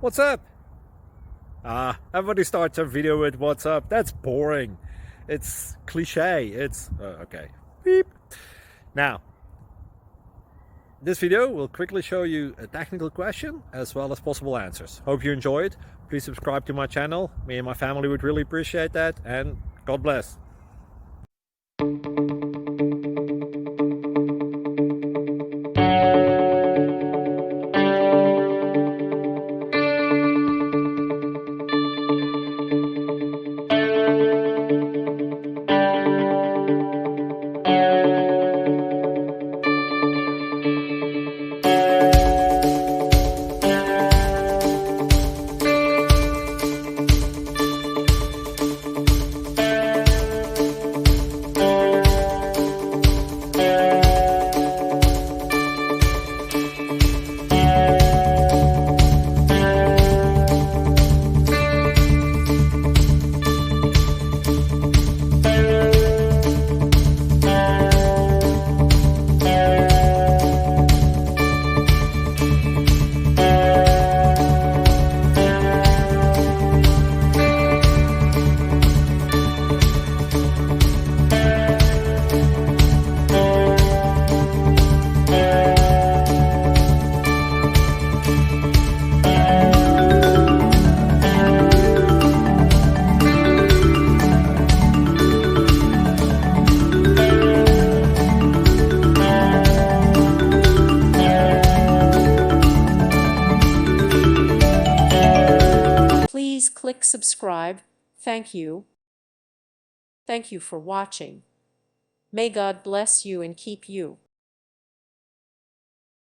What's up? Everybody starts a video with what's up. That's boring. It's cliche. It's okay. Beep. Now, this video will quickly show you a technical question as well as possible answers. Hope you enjoy it. Please subscribe to my channel. Me and my family would really appreciate that, and God bless. Please click subscribe. Thank you. Thank you for watching. May God bless you and keep you.